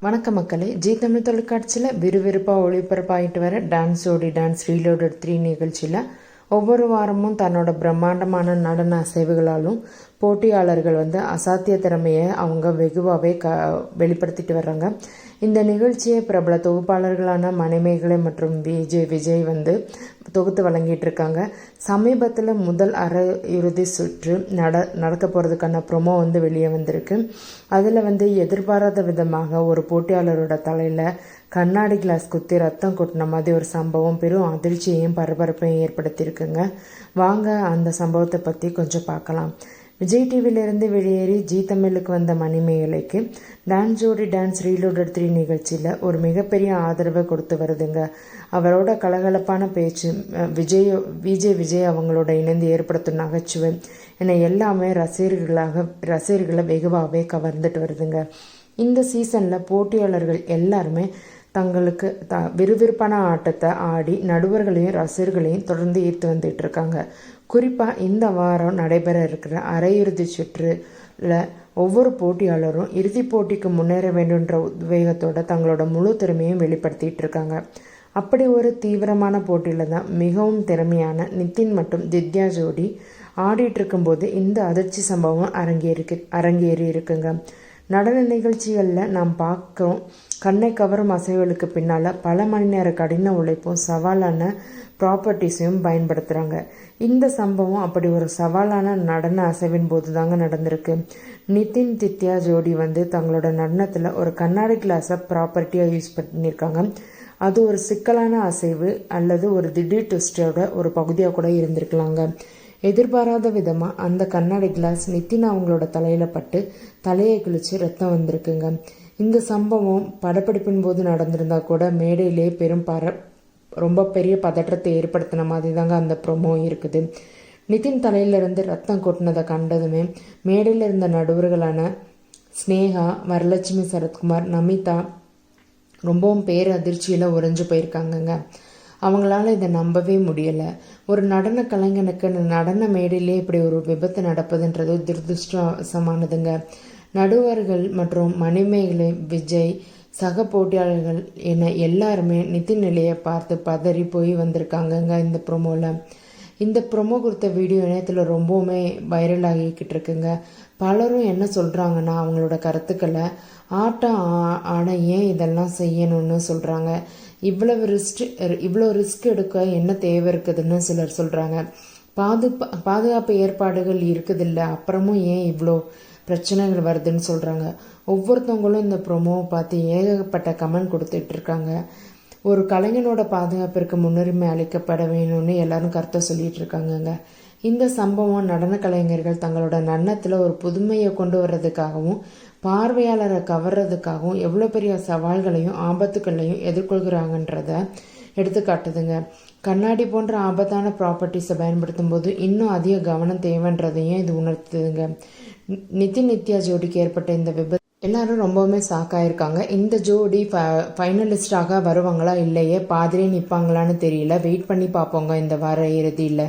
வணக்கம் மக்களே. ஜி தமிழ் தொலைக்காட்சியில் விறுவிறுப்பாக ஒளிபரப்பாகிட்டு வர டான்ஸ் ஜோடி டான்ஸ் ரீலோடட் 3 நிகழ்ச்சியில் ஒவ்வொரு வாரமும் தன்னோட பிரம்மாண்டமான நடன அசைவுகளாலும் போட்டியாளர்கள் அசாத்திய திறமையை அவங்க வெகுவாகவே வெளிப்படுத்திட்டு வர்றாங்க. இந்த நிகழ்ச்சியை பிரபல தொகுப்பாளர்களான மணிமேகலை மற்றும் விஜய் தொகுத்து வழங்கிட்டு இருக்காங்க. சமீபத்தில் முதல் அரை இறுதி சுற்று நடக்க போகிறதுக்கான ப்ரொமோ வெளியே வந்திருக்கு. அதில் எதிர்பாராத விதமாக ஒரு போட்டியாளரோட தலையில் கண்ணாடி கிளாஸ் குத்தி ரத்தம் கொட்டின மாதிரி ஒரு சம்பவம் பெரும் அதிர்ச்சியையும் பரபரப்பையும் ஏற்படுத்தியிருக்குங்க. வாங்க அந்த சம்பவத்தை பற்றி கொஞ்சம் பார்க்கலாம். விஜய் டிவியிலிருந்து வெளியேறி ஜி தமிழுக்கு வந்த மணிமேகலைக்கு டான்ஸ் ஜோடி டான்ஸ் ரீலோடட் 3 நிகழ்ச்சியில் ஒரு மிகப்பெரிய ஆதரவை கொடுத்து வருதுங்க. அவரோட கலகலப்பான பேச்சு, விஜய் அவங்களோட இணைந்து ஏற்படுத்தும் நகைச்சுவை என எல்லாமே ரசிகர்களை வெகுவாகவே கவர்ந்துட்டு வருதுங்க. இந்த சீசனில் போட்டியாளர்கள் எல்லாருமே தங்களுக்கு விறுவிறுப்பான ஆட்டத்தை ஆடி நடுவர்களையும் ரசிகர்களையும் தொடர்ந்து ஈர்த்து வந்துட்டு இருக்காங்க. குறிப்பாக இந்த வாரம் நடைபெற இருக்கிற அரையிறுதி சுற்றுல ஒவ்வொரு போட்டியாளரும் இறுதிப் போட்டிக்கு முன்னேற வேண்டுன்ற உத்வேகத்தோட தங்களோட முழு திறமையும் வெளிப்படுத்திட்டு இருக்காங்க. அப்படி ஒரு தீவிரமான போட்டியில் தான் மிகவும் திறமையான நிதின் மற்றும் தித்யா ஜோடி ஆடிட்டு இருக்கும்போது இந்த அதிர்ச்சி சம்பவம் அரங்கேறி இருக்குங்க. நடன நிகழ்ச்சிகளில் நாம் பார்க்குறோம், கண்ணை கவரும் அசைவுகளுக்கு பின்னால் பல மணி நேர கடின உழைப்பும் சவாலான ப்ராப்பர்ட்டிஸையும் பயன்படுத்துகிறாங்க. இந்த சம்பவம் அப்படி ஒரு சவாலான நடன அசைவின் போது தாங்க நடந்திருக்கு. நிதின் தித்யா ஜோடி தங்களோட நடனத்தில் ஒரு கண்ணாடி கிளாஸை ப்ராப்பர்ட்டியாக யூஸ் பண்ணியிருக்காங்க. அது ஒரு சிக்கலான அசைவு அல்லது ஒரு திடீர் ட்விஸ்டோட ஒரு பகுதியாக கூட இருந்திருக்கலாங்க. எதிர்பாராத விதமாக அந்த கண்ணாடி கிளாஸ் நிதின் அவங்களோட தலையில் பட்டு தலையை கிழிச்சு ரத்தம் வந்திருக்குங்க. இந்த சம்பவம் படப்பிடிப்பின் போது நடந்திருந்தா கூட மேடையிலே ரொம்ப பெரிய பதற்றத்தை ஏற்படுத்தின மாதிரி தாங்க அந்த ப்ரொமோ இருக்குது. நிதின் தலையிலிருந்து ரத்தம் கொட்டினதை கண்டதுமே மேடையில் இருந்த நடுவர்களான ஸ்னேகா, வரலட்சுமி, சரத்குமார், நமிதா ரொம்பவும் அதிர்ச்சியில் உறைஞ்சு போயிருக்காங்கங்க. அவங்களால இதை நம்பவே முடியலை. ஒரு நடன கலைஞனுக்கு நடன மேடையிலே இப்படி ஒரு விபத்து நடப்பதுன்றது துரதிருஷ்டமானதுங்க. நடுவர்கள் மற்றும் மணிமேகலை, விஜய், சக போட்டியாளர்கள் என எல்லாருமே நிதின் நிலையை பார்த்து பதறி போய் வந்திருக்காங்கங்க. இந்த ப்ரொமோ கொடுத்த வீடியோ இணையத்தில் ரொம்பவுமே வைரல் ஆகிக்கிட்டு இருக்குங்க. பலரும் என்ன சொல்கிறாங்கன்னா, அவங்களோட கருத்துக்களை ஆட்டம் ஆட ஏன் இதெல்லாம் செய்யணும்னு சொல்கிறாங்க. இவ்வளோ ரிஸ்க் எடுக்க என்ன தேவை இருக்குதுன்னு சிலர் சொல்கிறாங்க. பாதுகாப்பு ஏற்பாடுகள் இருக்குதில்ல, அப்புறமும் ஏன் இவ்வளோ பிரச்சனைகள் வருதுன்னு சொல்கிறாங்க. ஒவ்வொருத்தவங்களும் இந்த ப்ரொமோவை பார்த்து ஏகப்பட்ட கமெண்ட் கொடுத்துட்டு இருக்காங்க. ஒரு கலைஞனோட பாதுகாப்பிற்கு முன்னுரிமை அளிக்கப்பட வேணும்னு எல்லாரும் கருத்தை சொல்லிட்டு இருக்காங்கங்க. இந்த சம்பவம் நடன கலைஞர்கள் தங்களோட நடனத்தில் ஒரு புதுமையை கொண்டு வர்றதுக்காகவும் பார்வையாளரை கவர்றதுக்காகவும் எவ்வளோ பெரிய சவால்களையும் ஆபத்துக்களையும் எதிர்கொள்கிறாங்கன்றத எடுத்துக்காட்டுதுங்க. கண்ணாடி போன்ற ஆபத்தான ப்ராப்பர்ட்டிஸை பயன்படுத்தும் போது இன்னும் அதிக கவனம் தேவைன்றதையும் இது உணர்த்துதுங்க. நிதின் நித்யா ஜோடிக்கு ஏற்பட்ட இந்த விபத்து எல்லாரும் ரொம்பவுமே ஷாக்காயிருக்காங்க. இந்த ஜோடி ஃபைனலிஸ்டாக வருவாங்களா இல்லையே பாதிலே நிற்பாங்களான்னு தெரியல. வெயிட் பண்ணி பார்ப்போங்க இந்த வார இறுதியில்.